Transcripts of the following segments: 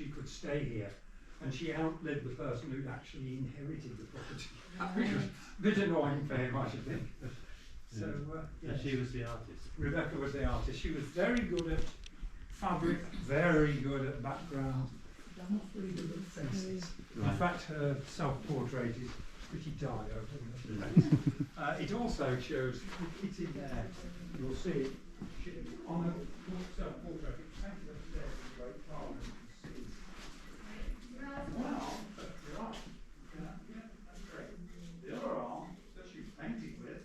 she could stay here. And she outlived the person who'd actually inherited the property. Which was a bit annoying for him, I should think. So, yeah, she was the artist. Rebecca was the artist. She was very good at fabric, very good at background, not very good at faces. Right. In fact, her self-portrait is pretty dire over the face. It also shows, it's in there, you'll see it, on a self-portrait, it's painted upstairs in a great farm, as you can see. Wow, that's right. Yeah, that's great. The other arm that she's painted with,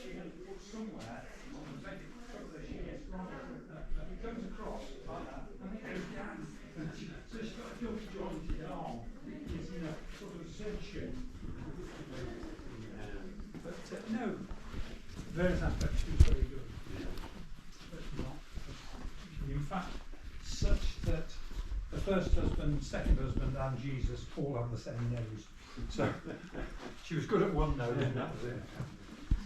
she had to put somewhere on the painting so that she gets longer. It comes across like that, and it goes down. So she's got a double jointed arm, which is in a sort of Z shape. But no, various aspects is very good. But not, in fact, such that the first husband, second husband, and Jesus all have the same nose. So she was good at one nose, and that was it.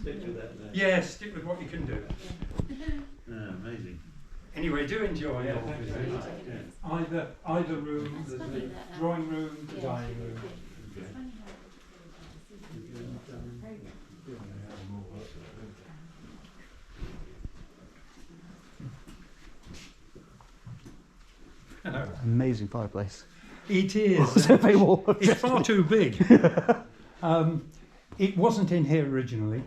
Stick with that then. Yeah, stick with what you can do. Amazing. Anyway, do enjoy it. Either room, there's the drawing room, the dining room. Hello. Amazing fireplace. It is. It's far too big. It wasn't in here originally.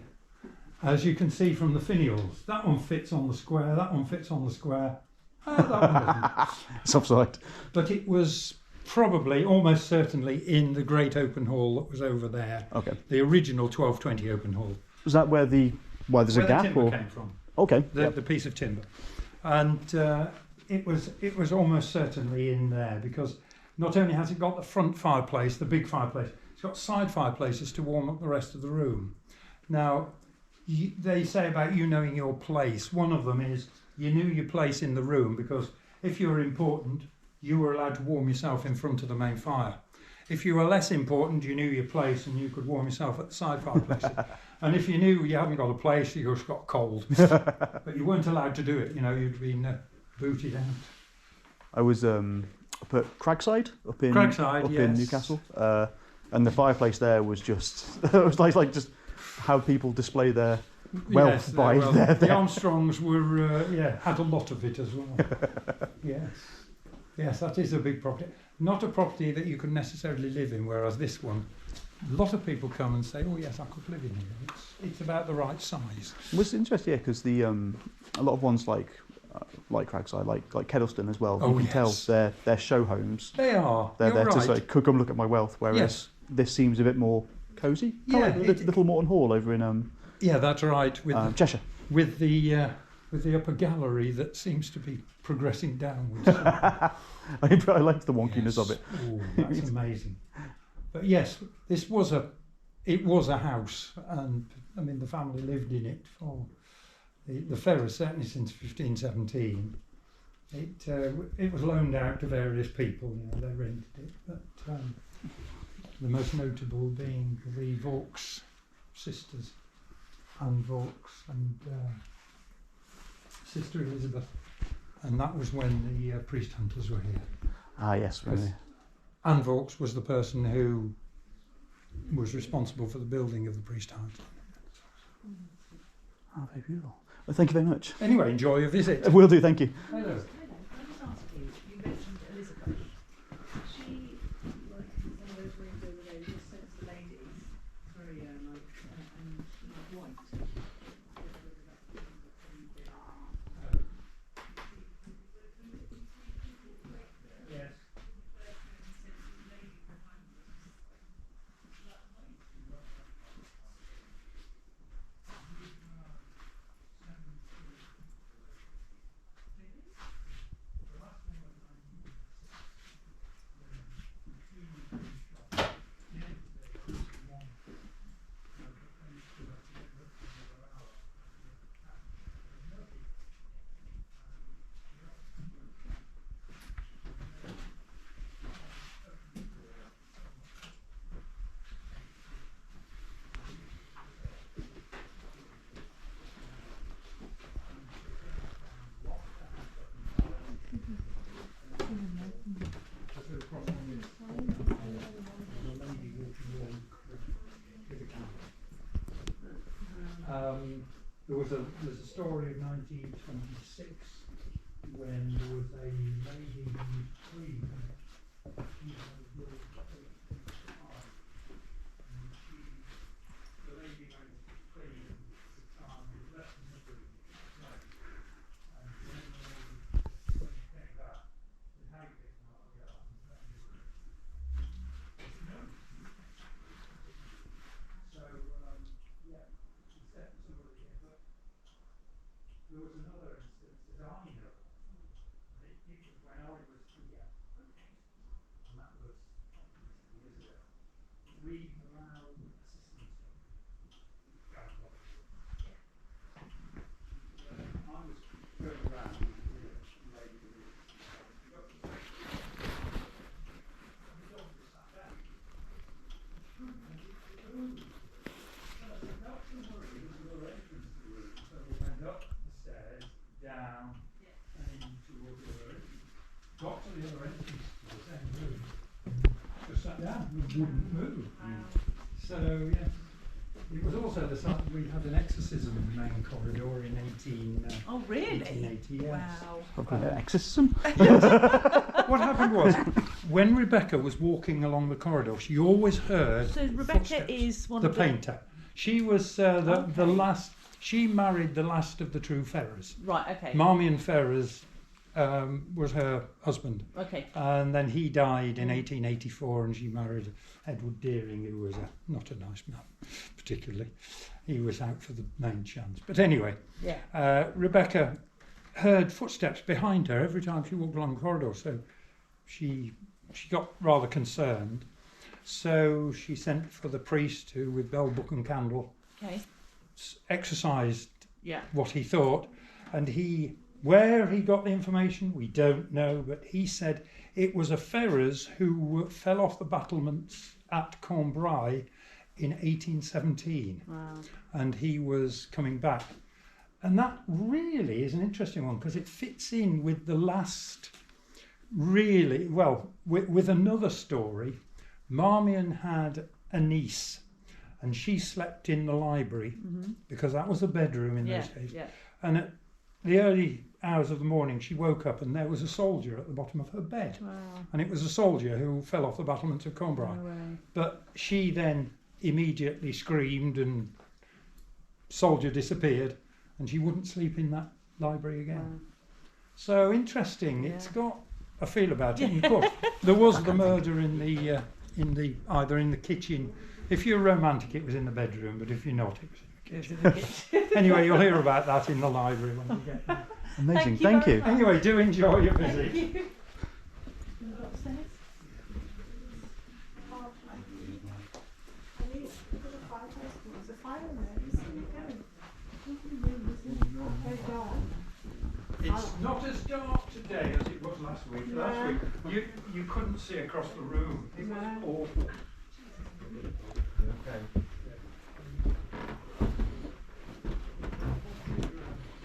As you can see from the finials, that one fits on the square, that one fits on the square. That one doesn't. It's offside. But it was probably, almost certainly, in the great open hall that was over there. Okay. The original 1220 open hall. Was that where there's where a gap? The timber or came from. Okay. The piece of timber, and it was almost certainly in there, because not only has it got the front fireplace, the big fireplace, it's got side fireplaces to warm up the rest of the room. Now, they say about you knowing your place. One of them is you knew your place in the room, because if you were important, you were allowed to warm yourself in front of the main fire. If you were less important, you knew your place and you could warm yourself at the side fireplaces. And if you knew you hadn't got a place, you just got cold. But you weren't allowed to do it, you'd been booted out. I was up at Cragside, up in yes. Newcastle, and the fireplace there was just it was like just how people display their wealth by their the Armstrongs were had a lot of it as well. Yes, that is a big property. Not a property that you could necessarily live in, whereas this one, a lot of people come and say, "Oh yes, I could live in here." It's about the right size. It was interesting, yeah, because the a lot of ones like Cragside, like Kedleston as well. You can tell they're show homes. They are. They're there right. to say, "Come look at my wealth." Whereas this seems a bit more cosy. Yeah, like Little Moreton Hall over in yeah, that's right. With Cheshire. With the upper gallery that seems to be progressing downwards. I like the wonkiness of it. Oh, that's amazing. But yes, it was a house, and I mean the family lived in it for the Ferrers, certainly since 1517. It was loaned out to various people. They rented it, but the most notable being the Vaux sisters, Anne Vaux and Sister Elizabeth, and that was when the priest hunters were here. Ah, yes, really. Anne Vaux was the person who was responsible for the building of the priest house. Oh, very beautiful. Well, thank you very much. Anyway, enjoy your visit. Will do, thank you. Hello. Can I just ask you, you mentioned Elizabeth. She, like one of those rooms over there, just sets the ladies very and white. Yes. there's a story of 1926 when there was a lady who was free. She had a little eye, and the lady went to clean the time was left in the room, right? And when the lady came back, the hag came out of the yard and found it. No. So, yeah, she set somebody in, but there was another instance that I know. It was when I was here, and that was 20 years ago. We allowed assistants in. I was going around with a lady who was got the dog just sat down. And I said, not to worry, there's another entrance to the room. So we went up the stairs, down, and into the other room. Got to the other entrance to the same room. Just sat down, we wouldn't move. So, yeah. It was also the site we had an exorcism in the main corridor in 1880. Yes. Wow. Exorcism? What happened was, when Rebecca was walking along the corridor, she always heard So Rebecca footsteps. is one The of the painter. She was the Okay. last. She married the last of the true Ferrers. Right. Okay. Marmion Ferrers was her husband, Okay. and then he died in 1884, and she married Edward Deering, who was not a nice man, particularly. He was out for the main chance. But anyway, Yeah. Rebecca heard footsteps behind her every time she walked along the corridor, so she got rather concerned. So she sent for the priest, who, with bell, book and candle, Okay. exercised Yeah. what he thought, and where he got the information we don't know, but he said it was a Ferrers who fell off the battlements at Combray in 1817, Wow. and he was coming back. And that really is an interesting one, because it fits in with the last, really, well, with another story. Marmion had a niece, and she slept in the library, because that was a bedroom in Yeah. those days. Yeah. And at the early hours of the morning, she woke up and there was a soldier at the bottom of her bed. Wow. And it was a soldier who fell off the battlements of Combray. No way. But she then immediately screamed, and soldier disappeared, and she wouldn't sleep in that library again. Wow. So interesting. Yeah. It's got a feel about it. And of course, there was the murder in the either in the kitchen. If you're romantic, it was in the bedroom, but if you're not, it was in the kitchen. Anyway, you'll hear about that in the library when we get there. Amazing, Thank thank you you. very much. Anyway, do enjoy your visit. Thank you. Can we go upstairs? It's not as dark today as it was last week. Last week, you couldn't see across the room. It was awful.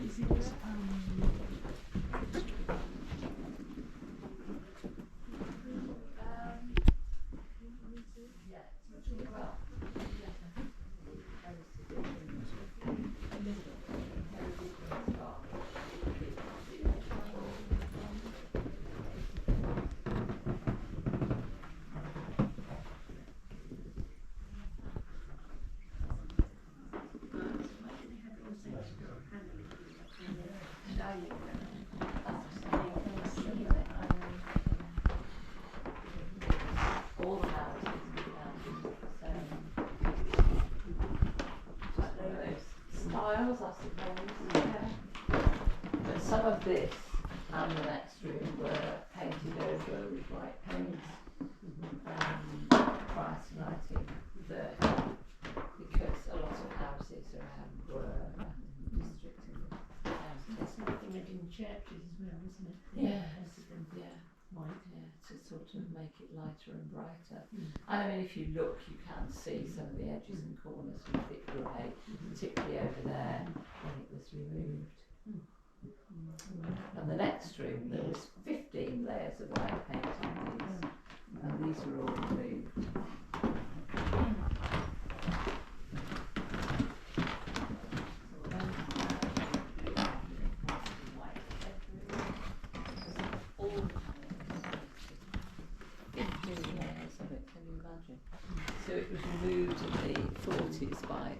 Is it, all the houses styles, I suppose. Yeah. But some of this and the next room were painted over with white paint prior to 1930, because a lot of houses were restricting the houses. It's like they lived in churches as well, isn't it? Yeah, white, to sort of make it lighter and brighter. I mean, if you look, you can see some of the edges and corners with a bit grey, particularly over there when it was removed. And the next room, there was 15 layers of white paint on these, and these were all removed.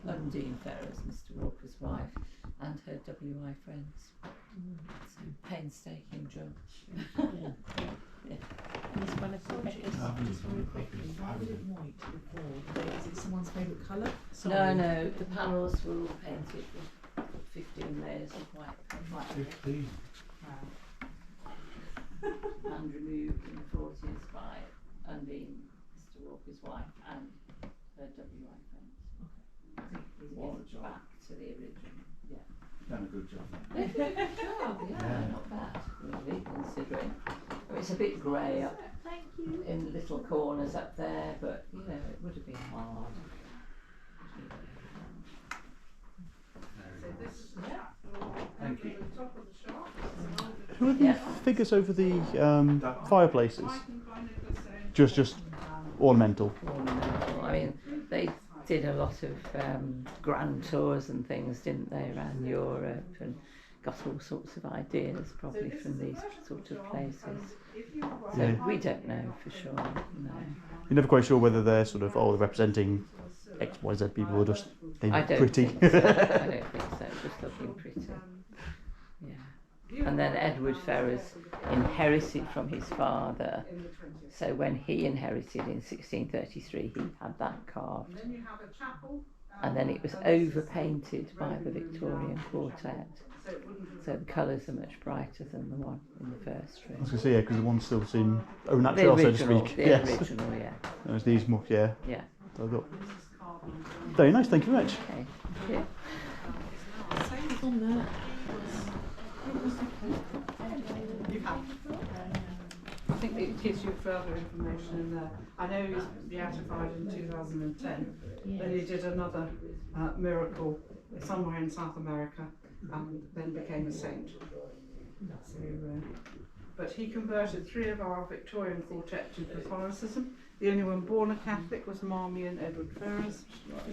Undine Ferrers, Mr. Walker's wife, and her WI friends. So painstaking job. And this one of Rebecca's, just very quickly, why was it white before? Is it someone's favourite colour? No, the panels were all painted with 15 layers of white. 15. And removed in the 40s by Undine, Mr. Walker's wife, and her WI friends. It's back to the original. Done a good job. They did a good job, yeah, not bad, really, considering. It's a bit grey up in the little corners up there, but you know, it would have been hard. So this is the trap door Thank over you. the top of the shop. Who are the Yeah. figures over the fireplaces? I can find it the same. Just ornamental. Ornamental. I mean, they did a lot of grand tours and things, didn't they, around Europe, and got all sorts of ideas probably from these sort of places. So Yeah. we don't know for sure, no. You're never quite sure whether they're sort of they're representing X, Y, Z people or just they I look don't pretty. think so. I don't think so, just looking pretty. Yeah. And then Edward Ferrers inherited from his father. So when he inherited in 1633, he had that carved. Then you have a chapel. And then it was overpainted by the Victorian Quartet. So the colours are much brighter than the one in the first I room. was going to say, yeah, because the one's still seen au The naturel, so to original, speak. the Yes. original, yeah. Whereas these more, yeah. Yeah. So I thought, very nice, thank you very much. Okay. Yeah. It's on there. I think it gives you further information in there. I know he was beatified in 2010, then he did another miracle somewhere in South America and then became a saint. So, but he converted 3 of our Victorian quartet to Catholicism. The only one born a Catholic was Marmion Edward Ferrers.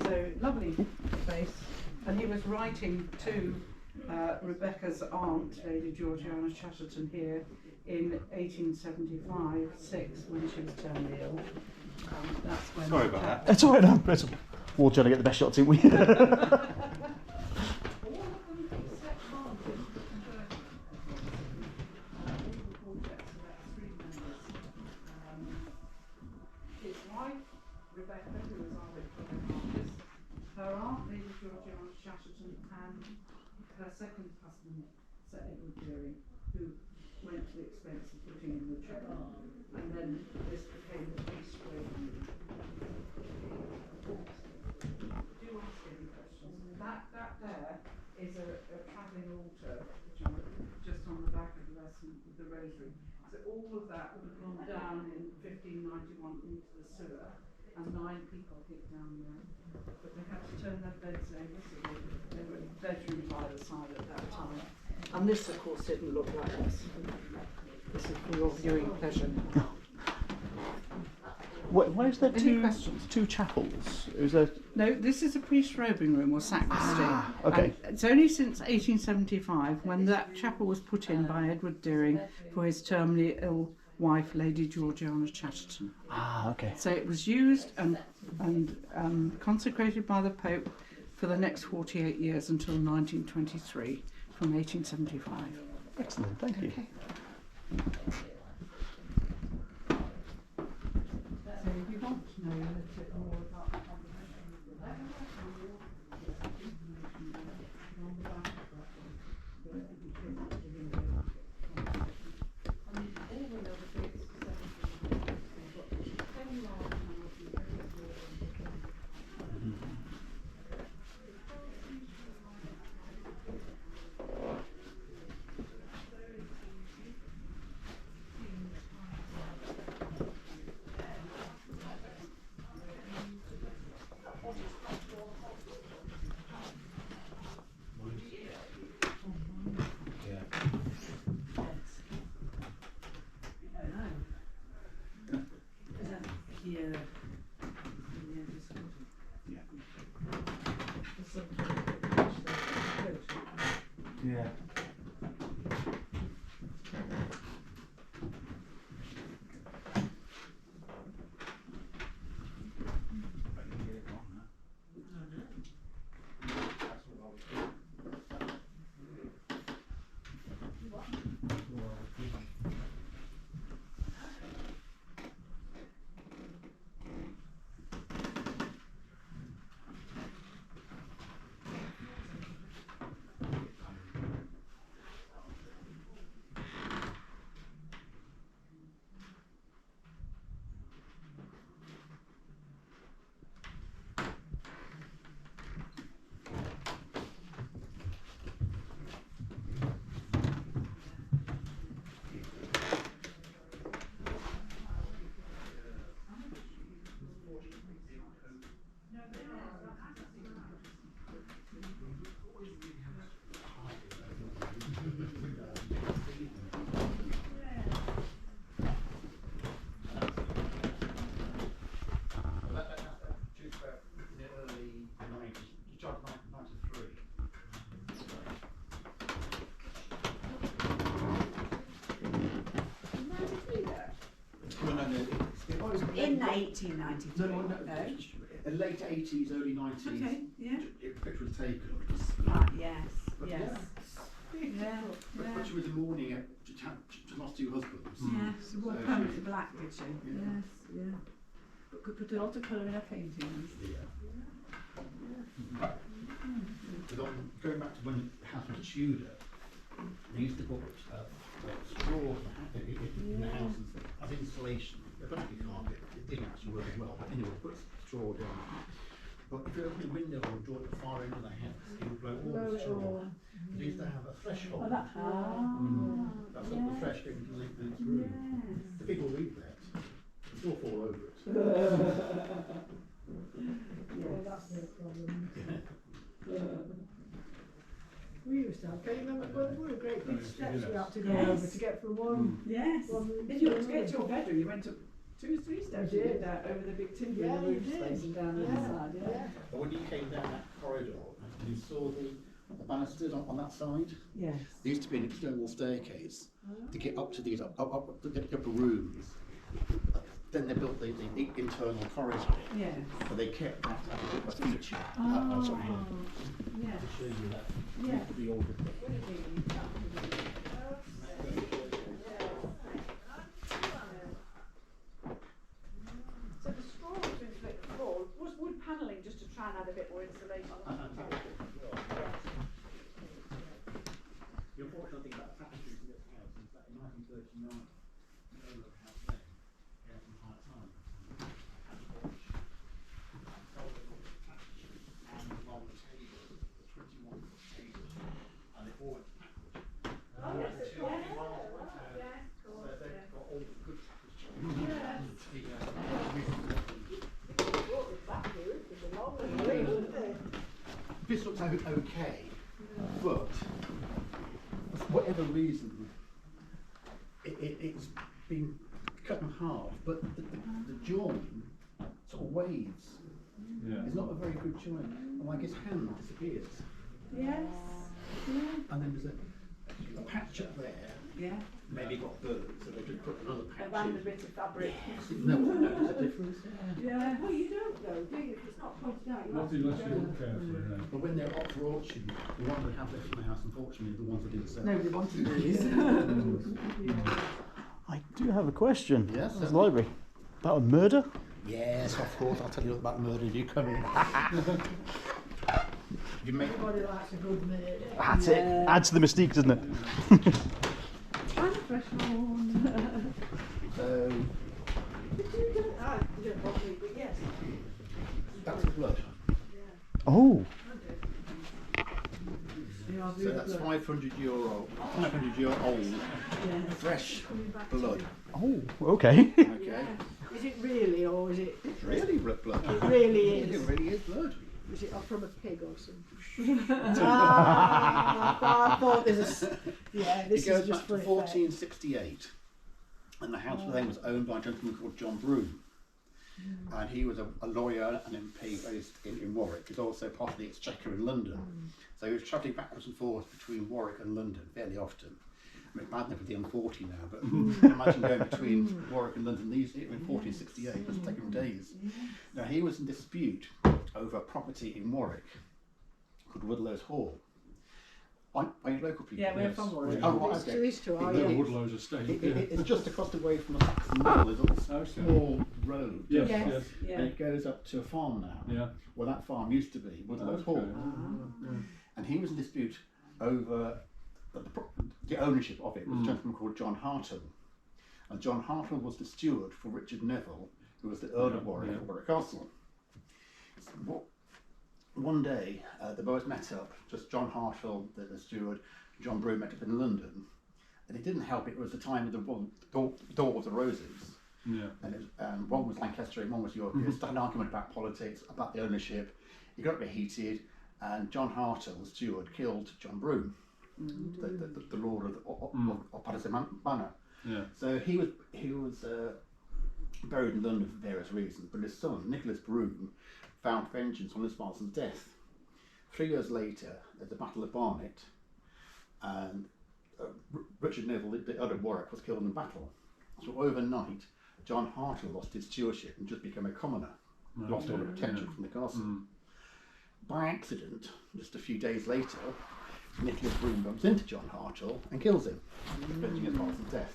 So lovely face. And he was writing to Rebecca's aunt, Lady Georgiana Chatterton, here in 1875-6 when she was terminally ill. That's when. Sorry about that. That's all right, no. We're all trying to get the best shots, ain't we? His wife, Rebecca, who was our Victorian artist, her aunt, Lady Georgiana Chatterton, and her second husband, Sir Edward Deering, who went to the expense of putting in the chapel. And then this became the priest room. Do ask any questions. That there is a travelling altar, which I'm just on the back of the lesson with the rosary. So all of that would have gone down in 1591 into the sewer, and 9 people hid down there. But they had to turn their beds over, so they were in bedrooms either side at that time. And this, of course, didn't look like this. This is for your viewing pleasure. Where's there Any questions? two chapels? Is there? No, this is a priest's robing room or sacristy. Okay. And it's only since 1875 when that chapel was put in by Edward Deering for his terminally ill wife, Lady Georgiana Chatterton. Ah, okay. So it was used and consecrated by the Pope for the next 48 years until 1923, from 1875. Excellent, thank you. So if you want to know a little bit more about the combination of the letter on the back of that one, but I think it's all the other bits, we've got 10 large panels with various Yeah. in 1893. No, late 80s, early 90s. Okay, yeah. Picture was taken. Right, yes, But yes. yeah. Yeah, But she was in mourning to lost two husbands. yes. She wore So permanently black, did she? Yeah. Yes, yeah. But could put a lot of colour in her paintings. Yeah. But going back to when the house was Tudor, they used to put straw in the houses as insulation. Eventually carpet, it didn't actually work as well, but anyway, put straw down. But if you open the window or draw at the far end of the house, it would blow all the straw. They used to have a threshold. Oh, that's That's what the fresh thing can leak through. yes. The people read that, they all fall over it. Yeah, that's no problem. We used to have, can you remember, well, we were great big steps we had to go Yes. over to get from one. Yes. one room If you to went to get to your another. bedroom, you went up 2 or 3 steps. You You did. did that over the big timber Yeah, in the you roof did. space and down the Yeah. other side. Yeah. But when you came down that corridor, you saw the banisters on that side. Yes. There used to be an external staircase to get up to these up to the upper rooms. Then they built the internal corridor, Yes. but they kept that as a feature. Oh. Sorry, here, Yes. to show you that. Yeah. The older So the straw was to insulate the floor. Was wood panelling just to try and add a bit more insulation? The unfortunate thing about tapestries in this house is that in 1939, the owner of the house then, from high time, had to watch and the long table, the 21-foot table, and they all went backwards. Oh, yes, Two yes. miles went there, Yes, of so course, they've yeah. got all the good tapestry. This looks okay, but for whatever reason, it's been cut in half, but the join sort of waves. Yeah. It's not a very good join, and like his hand disappears. Yes. Yeah. And then there's a patch up there, Yeah. maybe got burnt, so they just put another patch Around a in. bit of fabric. No one noticed the difference. Yeah. Well, you don't though, do you? If it's not pointed out, you Not actually unless you don't. look carefully, no. But when they're up for auction, the ones that have left in the house, unfortunately, are the ones that didn't sell. Nobody wanted these. I do have a question. Yes, As the certainly. library. About a murder? Yes, of course, I'll tell you about murder if you come in. You make Everybody likes a good murder. That's it. Adds to the mystique, doesn't it? And a fresh one. so You don't bother me, but yes. that's blood. Oh, So that's 500-year old, 500-year old, fresh blood. oh, okay. Okay, Is it really, or is it? it's really blood. It really It is. really is blood. Is it from a pig or something? I thought this is. Yeah, It this goes is just back to for effect. 1468, and the house then was owned by a gentleman called John Broome, and he was a lawyer and MP based in Warwick. He's also part of the Exchequer in London, so he was travelling backwards and forwards between Warwick and London fairly often. I mean, bad enough with the M40 now, but imagine going between Warwick and London these in 1468. It must take him days. Now he was in dispute over a property in Warwick called Woodlow's Hall. Are you local people? Yeah, we're from Warwick. Oh, right, It's okay. these two, are Yeah. you? Woodlow's estate. It's just across the way from the Saxon Mill. There's a little Okay. small road. Yes, Yes. yes. Yeah. And it goes up to a farm now. Yeah. Well, that farm used to be Woodlow's Okay. Hall. And he was in dispute over the ownership of it with a gentleman called John Hartle. And John Hartle was the steward for Richard Neville, who was the Earl of Warwick at Warwick Castle. One day, they both met up, just John Hartle, the steward, John Broome met up in London. And it didn't help, it was the time of the Door of the Roses. Yeah. And one was Lancaster and one was York. They started an argument about politics, about the ownership. It got a bit heated, and John Hartle, the steward, killed John Broome, the lord of Baddesley Manor. Yeah. So he was buried in London for various reasons, but his son, Nicholas Broome, found vengeance on his father's death. 3 years later, at the Battle of Barnet, and Richard Neville, the Earl of Warwick, was killed in battle. So overnight, John Hartle lost his stewardship and just became a commoner, lost all the protection from the castle. By accident, just a few days later, Nicholas Broome bumps into John Hartle and kills him, avenging his father's death.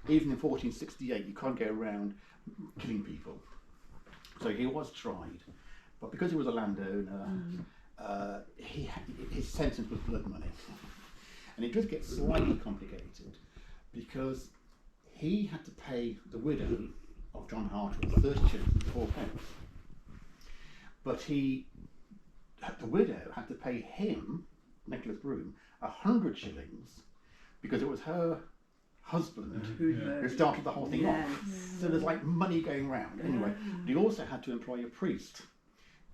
Even in 1468, you can't go around killing people. So he was tried, but because he was a landowner, his sentence was blood money. And it does get slightly complicated because he had to pay the widow of John Hartle 30 shillings and 4 pence. But the widow had to pay him, Nicholas Broome, 100 shillings because it was her husband who started the whole thing off. So there's like money going round. Anyway, but he also had to employ a priest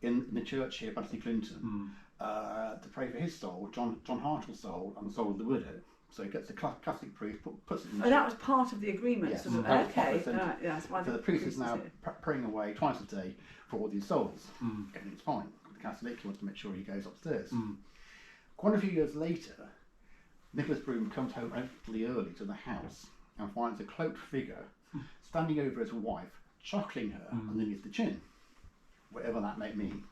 in the church here, Baddesley Clinton, to pray for his soul, John Hartle's soul, and the soul of the widow. So he gets the classic priest, puts it in the church. that was part of the agreement, Yes, sort of. that was part Okay, of the sentence. yes. So the priest is now praying away twice a day for all these souls. Everything's fine. The Catholic, he wants to make sure he goes upstairs. Quite a few years later, Nicholas Broome comes home relatively early to the house and finds a cloaked figure standing over his wife, chuckling her underneath the chin, whatever that may mean.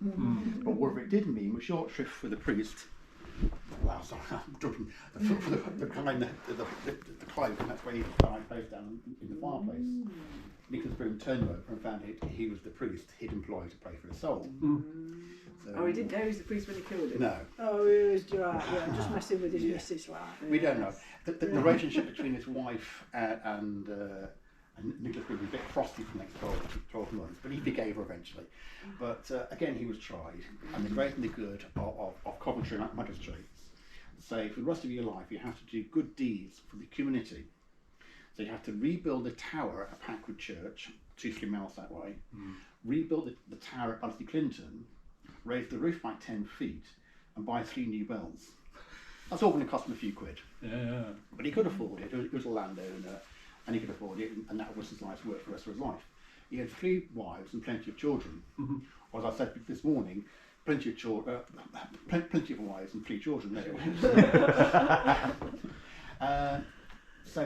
But whatever it did mean was short shrift for the priest. Wow, sorry, I'm jumping. The cloak, and that's where he died face down in the fireplace. Nicholas Broome turned over and found he was the priest he'd employed to pray for his soul. So, he didn't know he was the priest when he killed him. No. Oh, he was just messing with his missus, like. We don't know. The relationship between his wife and Nicholas Broome was a bit frosty for the next 12 months, but he forgave her eventually. But again, he was tried, and the great and the good of Coventry magistrates say for the rest of your life you have to do good deeds for the community. So you have to rebuild the tower at Packwood Church, 2-3 miles that way, rebuild the tower at Baddesley Clinton, raise the roof by 10 feet, and buy 3 new bells. That's all going to cost him a few quid. Yeah. But he could afford it. He was a landowner, and he could afford it, and that was his life's work for the rest of his life. He had 3 wives and plenty of children. Or as I said this morning, plenty of wives and 3 children. So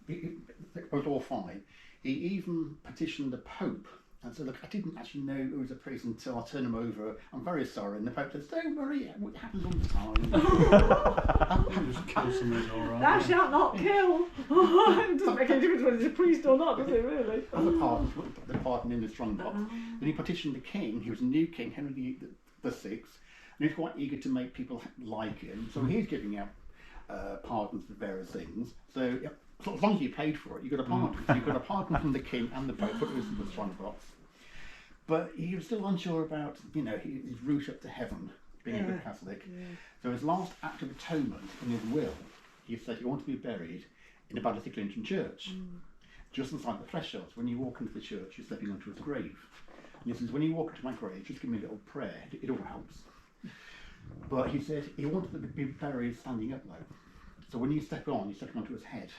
it was all fine. He even petitioned the Pope and said, look, I didn't actually know he was a priest until I turned him over. I'm very sorry. And the Pope said, don't worry, it happens all the time. Just kill somebody, all right. Thou shalt not kill. It doesn't make any difference whether he's a priest or not, does it really? Other pardons, put the pardon in the strong box. Then he petitioned the king. He was a new king, Henry VI, and he was quite eager to make people like him. So he's giving out pardons for various things. So as long as you paid for it, you got a pardon. So you got a pardon from the king and the Pope, put it in the strong box. But he was still unsure about, his route up to heaven, being a good Catholic. So his last act of atonement in his will, he said he wanted to be buried in the Baddesley Clinton church, just inside the thresholds. When you walk into the church, you're stepping onto his grave. And he says, when you walk into my grave, just give me a little prayer. It all helps. But he said he wanted to be buried standing up though. So when you step on, you're stepping onto his head.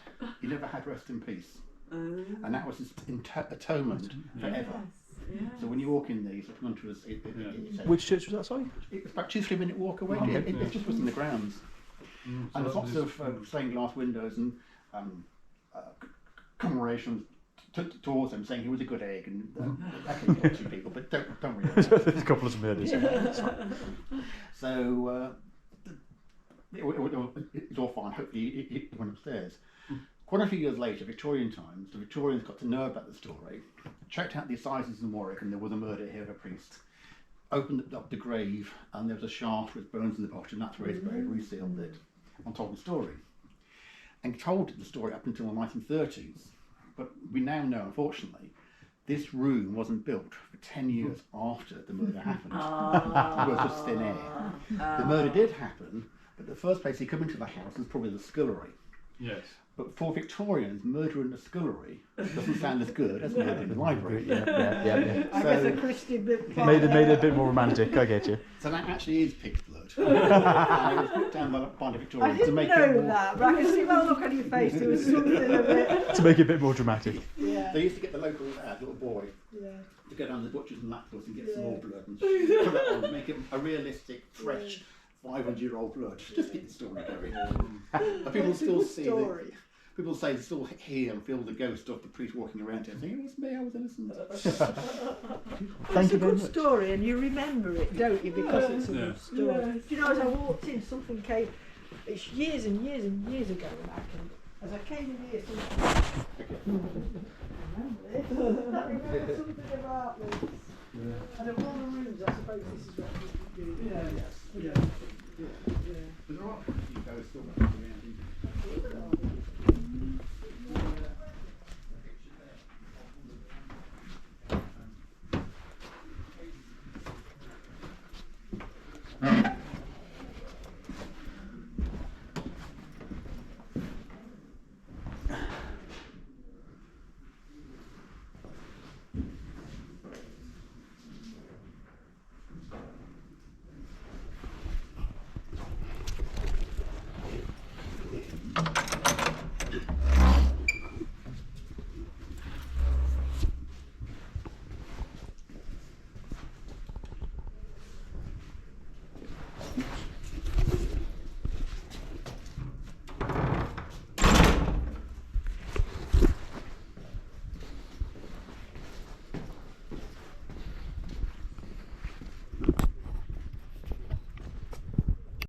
He never had rest in peace. And that was his atonement forever. So when you walk in there, you're stepping onto his head. Which church was that, sorry? It's about 2-3 minute walk away. Okay. It just was in the grounds. And there's lots of stained glass windows and commemorations towards him, saying he was a good egg, and okay, you got 2 people, but don't worry about it. There's a couple of murders. So it's all fine. Hopefully he went upstairs. Quite a few years later, Victorian times, the Victorians got to know about the story, checked out the assizes in Warwick, and there was a murder here of a priest. Opened up the grave, and there was a shaft with bones in the bottom. That's where he's buried. Resealed it, and told the story. And told the story up until the 1930s. But we now know, unfortunately, this room wasn't built for 10 years after the murder happened. It was just thin air. The murder did happen, but the first place he came into the house was probably the scullery. Yes. But for Victorians, murder in the scullery doesn't sound as good as murder in the library. Yeah. I guess a Christian bit. Made it a bit more romantic, I get you. So that actually is pig's blood. And it was put down by the I Victorians to didn't make it know more... that, but I can see by the look on your face there was something a bit. To make it a bit more dramatic. Yeah. They used to get the local little boy Yeah. to go down to the butchers and lapdogs and get some more blood and put it on to make it a realistic, fresh, 500-year-old blood. Just get the story going. And people still see story. People say they still hear and feel the ghost of the priest walking around here. I think it was me, I was innocent. It's Thank a you very good much. story, and you remember it, don't you? Because it's a Yeah. good story. Do you know, as I walked in, something came. It's years and years and years ago, and as I came in here, something. I remember this. I remember something about this. And of all the rooms, I suppose this is what we do. Yeah.